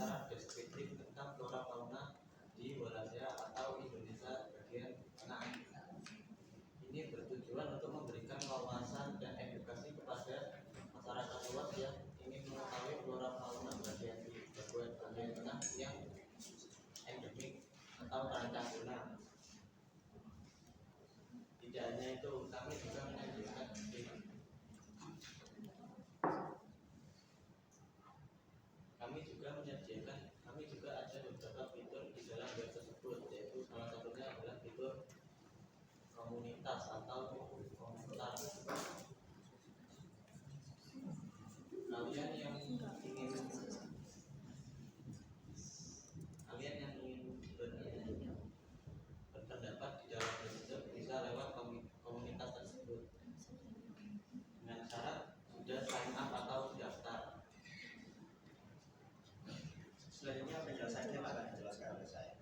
secara deskriptif tentang flora fauna di Wallacea atau Indonesia bagian tengah. Ini bertujuan untuk memberikan wawasan dan edukasi kepada masyarakat luas yang ingin mengetahui flora fauna bagian tengah yang endemik atau terancam punah. Tidak hanya itu, kami juga menyajikan kami juga ada beberapa fitur di dalam web tersebut, yaitu salah satunya adalah fitur komunitas atau komentar. Kalian yang ingin berpendapat di dalam web bisa lewat komunitas tersebut dengan syarat sudah sign up atau daftar. Selanjutnya penjelasannya akan dijelaskan oleh saya.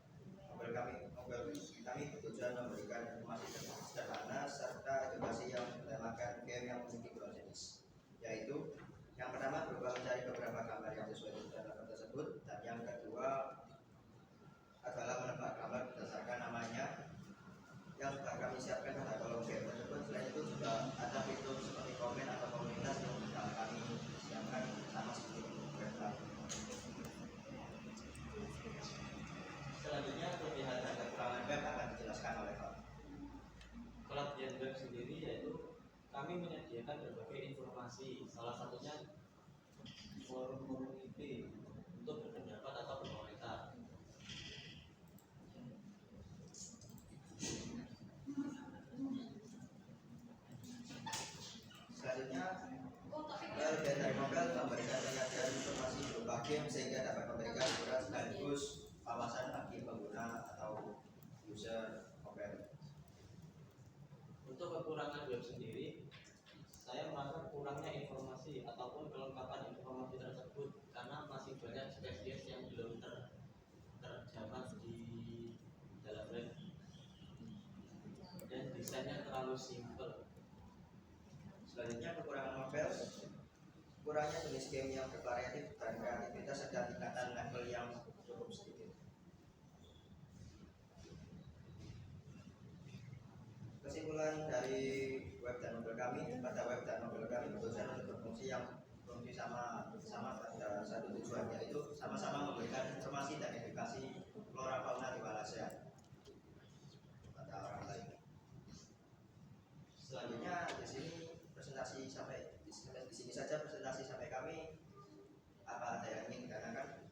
Novel kami bertujuan memberikan informasi sederhana serta edukasi yang bertemakan game yang memiliki dua jenis, yaitu yang pertama berupa mencari beberapa gambar yang sesuai dengan novel tersebut, dan yang kedua adalah menebak gambar berdasarkan namanya yang sudah kami siapkan pada kolom game tersebut. Selain itu juga ada fitur seperti komen atau komunitas yang sudah kami siapkan sama seperti web kami. Selanjutnya kelebihan dan kekurangan web akan dijelaskan oleh Pak. Kelebihan web sendiri yaitu kami menyediakan berbagai informasi, salah satunya forum-forum IP untuk berpendapat atau berkomentar. Selanjutnya, kelebihan dari novel memberikan penyajian informasi berupa game sehingga dapat memberikan hiburan sekaligus wawasan bagi pengguna atau user novel. Untuk kekurangan web sendiri, saya merasa kurangnya informasi ataupun kelengkapan informasi tersebut karena masih banyak spesies yang belum terjamah di dalam web dan desainnya terlalu simpel. Selanjutnya, kekurangan novel, kurangnya jenis game yang bervariatif dan kreativitas serta tingkatan level yang cukup sedikit. Kesimpulan dari web dan novel kami, pada web dan novel kami bertujuan untuk berfungsi sama pada satu tujuan, yaitu sama-sama memberikan informasi dan edukasi flora fauna di Wallacea pada orang lain. Selanjutnya di sini di sini saja presentasi sampai kami. Apa ada yang ingin ditanyakan?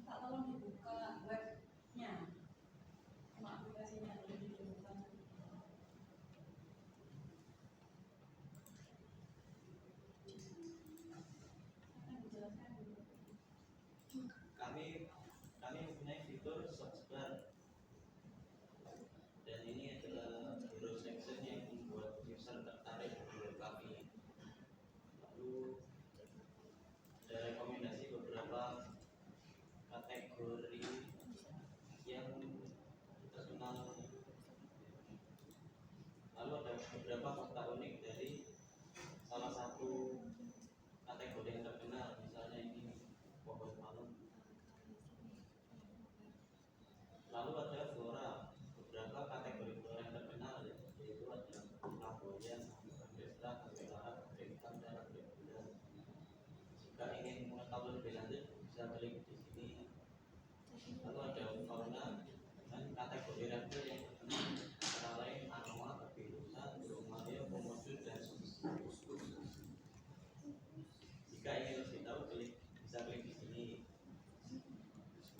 Pak, tolong dibuka webnya, sama aplikasinya dibuka. Kami mempunyai fitur search dan ini adalah hero section yang membuat user tertarik dengan kami. Lalu ada rekomendasi beberapa kategori yang terkenal. Lalu ada beberapa fakta unik dari salah satu kategori yang terkenal, misalnya ini pohon palem. Lalu ada flora, beberapa kategori flora yang terkenal, yaitu ada flamboyan, orkestra, anggrek larat, anggrek hitam, dan anggrek bulan. Jika ingin mengetahui lebih lanjut, bisa klik di sini. Lalu ada fauna dan kategori reptil yang terkenal, antara lain anoa, babirusa, burung maleo, komodo, dan sphinxus. Jika ingin lebih tahu, bisa klik di sini.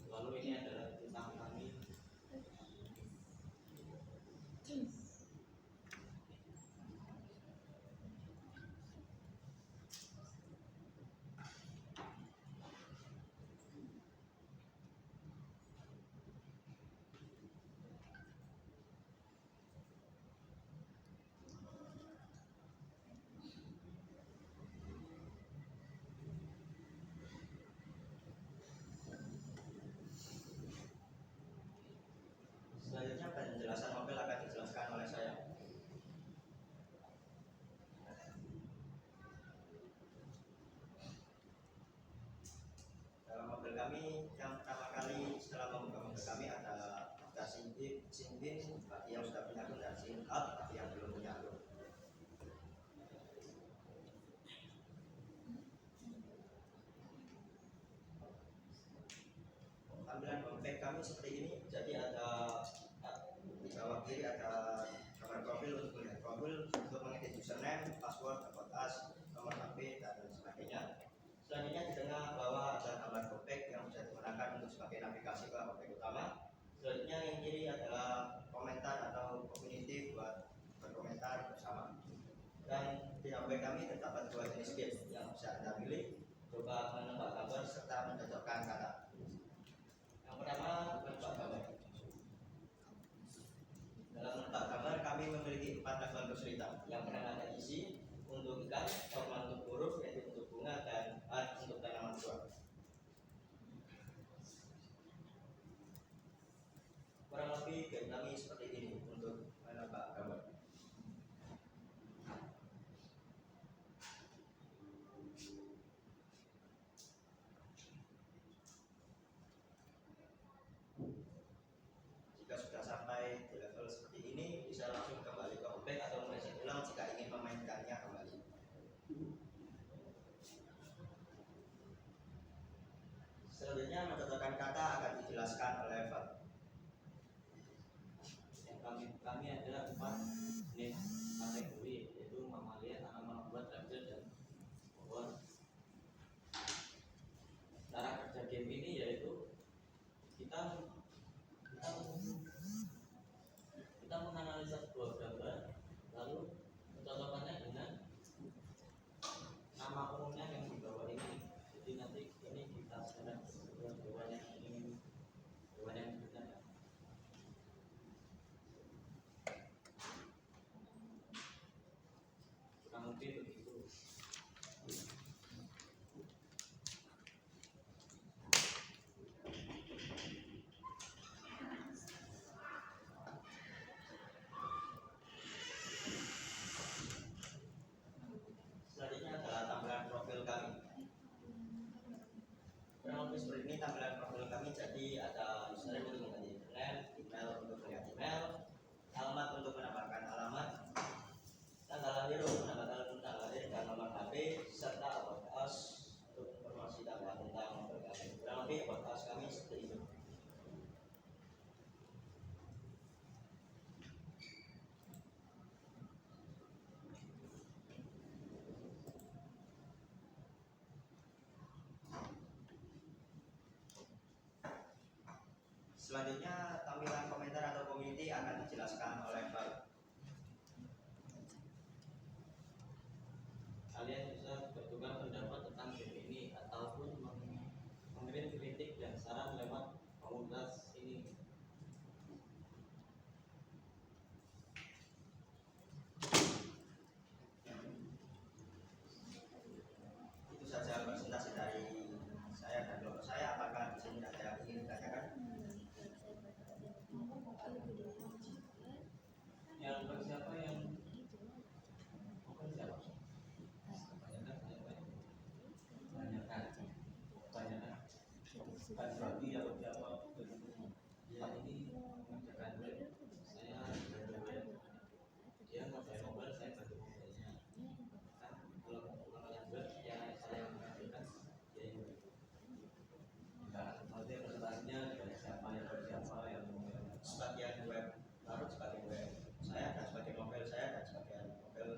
Lalu ini adalah tentang kami. kami yang pertama kali setelah membuka mobil kami ada Sinbin bagi yang sudah punya akun dan Sinhat bagi yang belum punya akun. Tampilan homepage kami seperti ini. Jadi ada di bawah kiri ada gambar profil untuk melihat profil, untuk mengedit username, password, akun as, nomor HP dan sebagainya. Selanjutnya di tengah bawah ada gambar homepage yang bisa digunakan untuk sebagai navigasi ke homepage utama. Selanjutnya yang kiri adalah komentar atau community buat berkomentar bersama. Dan di homepage kami terdapat dua jenis game yang bisa Anda pilih. Coba menebak gambar serta mencocokkan kata. Yang pertama, menebak gambar. Dalam menebak gambar kami memiliki 4 level kesulitan. Yang pertama ada isi untuk ikan, formal untuk huruf yaitu untuk bunga, dan art untuk tanaman buah. Kurang lebih game kami seperti ini untuk menebak gambar. Jika sudah sampai di level seperti ini, bisa langsung kembali ke homepage atau mereset ulang jika ingin memainkannya kembali. Selanjutnya mencocokkan kata akan dijelaskan oleh Pak. Yang kami adalah 4 jenis kategori, yaitu mamalia, tanaman obat, reptil, dan pohon. Cara kerja game ini yaitu kita menganalisa sebuah gambar, lalu mencocokkannya dengan nama umumnya yang di bawah ini. Jadi nanti ini kita sedang hewan yang sebenarnya. Kurang lebih begitu. Selanjutnya adalah tampilan profil kami. Kurang lebih seperti ini tampilan profil kami. Jadi ada username untuk mengganti internet, email untuk melihat email, alamat untuk menambahkan alamat, tanggal lahir untuk menambahkan tanggal lahir dan nomor HP, serta about us untuk informasi tambahan tentang mobil kami. Kurang lebih about us kami seperti ini. Selanjutnya tampilan komentar atau community akan dijelaskan oleh Pak. Kalian bisa bertukar pendapat tentang game ini ataupun mengirim kritik dan saran lewat komunitas ini. Itu saja presentasi dari saya dan kelompok saya. Apakah di sini ada yang ingin ditanyakan? Yang siapa yang bukan siapa? Banyak berarti ya siapa? Ya ini mengerjakan web, saya bantu web, dia ngerjain mobile, saya bantu mobilenya. Kan kalau yang web ya saya mengerjakan ya ini. Nah, nanti presentasinya dari siapa yang Sebagian web baru, sebagian web saya, dan sebagian novel saya, dan sebagian novel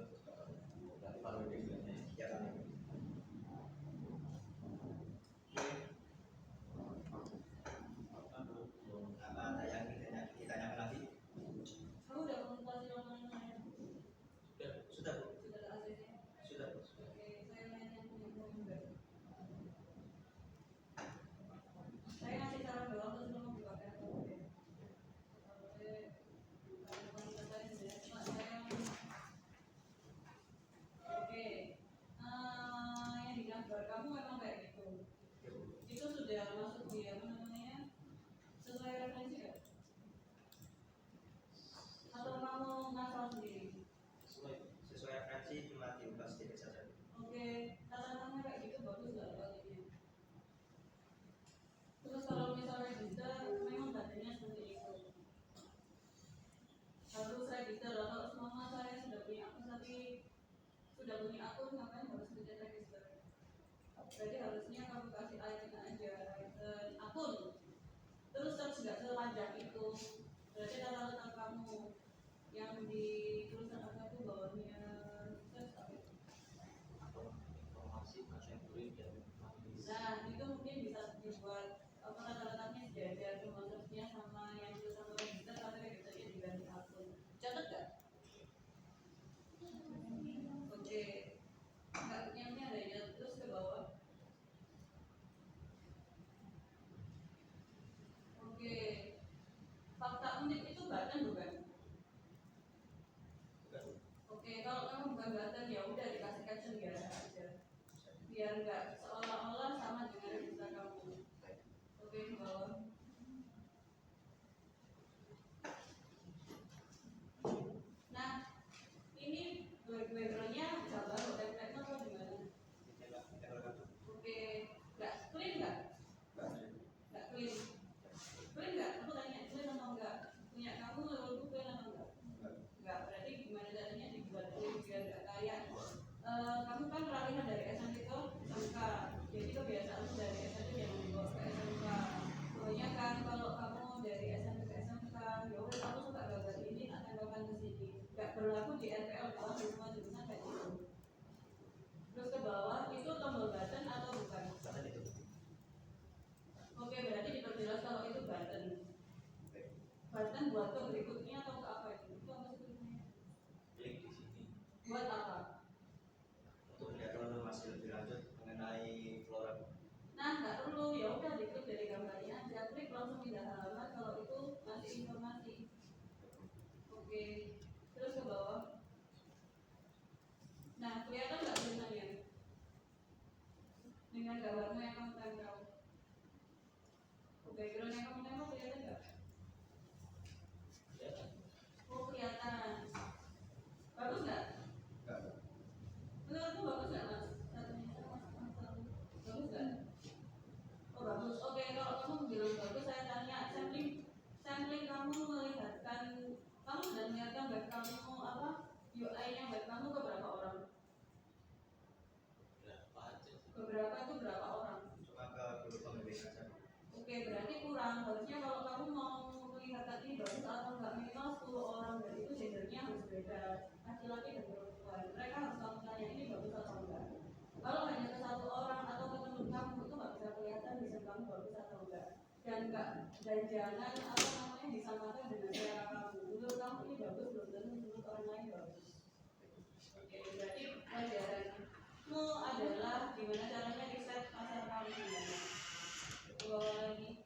berarti baru ini. ya kami. Apa ada yang ditanyakan lagi? sudah punya akun ngapain harus bikin register? Berarti harusnya kamu kasih icon aja, icon akun. Terus nggak sepanjang itu. Berarti data kamu yang di tulisan apa itu bawahnya terus apa itu? atau informasi kategori dan habis. Nah itu mungkin bisa dibuat apa kata-katanya sejajar cuma terusnya sama yang tulisan register tapi registernya diganti akun. Catat gak? Oke. Enggak, yang ini ada ya terus ke bawah. Oke. Fakta unik itu button bukan? Bukan. Oke, kalau kamu bukan button ya udah dikasih caption biasa aja. Biar enggak seolah-olah sama dengan register kamu. Oke, ke bawah. Nah, ini backgroundnya gambar atau template atau gimana? Oke, nggak clean nggak? Nggak clean. Clean nggak? Aku tanya clean atau enggak? Punya kamu itu clean atau enggak? Enggak. Berarti gimana caranya dibuat clean biar nggak kayak kamu kan peralihan dari SMP ke SMK. Jadi kebiasaan dari SMP yang dibawa ke SMK. Pokoknya kan kalau kamu dari SMP ke SMK, ya udah kamu suka gambar ini tak tempelkan ke sini. Nggak berlaku di RPL kalau di semua jurusan kayak gitu. Terus ke bawah itu tombol button atau bukan? Button itu. Oke, berarti diperjelas kalau itu button. Button buat ke berikutnya atau ke apa itu? Itu apa sebetulnya? Klik di sini Buat apa? Untuk melihat informasi lebih lanjut mengenai flora. Nah, nggak perlu, ya udah diklik dari gambarnya aja, klik langsung pindah halaman kalau itu ngasih informasi. Oke, terus ke bawah. Nah, kelihatan nggak tulisannya? Dengan gambarmu yang kamu tempel. Background yang kamu tempel kelihatan nggak? ya kan? Oh, kelihatan. Bagus nggak? Enggak. Menurutmu bagus nggak mas? Bagus nggak? Oh bagus. Oke, kalau kamu bilang bagus, saya tanya sampling kamu melihatkan, kamu sudah melihatkan web kamu apa UI-nya web kamu ke berapa orang? Berapa aja sih? Beberapa itu berapa orang? Cuma ke grup pembimbing saja. Oke, berarti kurang. Harusnya kalau kamu mau melihatkan ini bagus atau enggak minimal 10 orang dan itu gendernya harus beda, laki-laki dan perempuan. Mereka harus kamu tanya ini bagus atau enggak. Kalau hanya ke satu orang atau ke teman kamu itu nggak bisa kelihatan desain kamu bagus atau enggak. Dan jangan apa namanya disamakan dengan selera kamu. Menurut kamu ini bagus belum tentu menurut orang lain bagus. Oke, berarti pelajaranmu adalah gimana caranya riset pasar kamu gimana. Lagi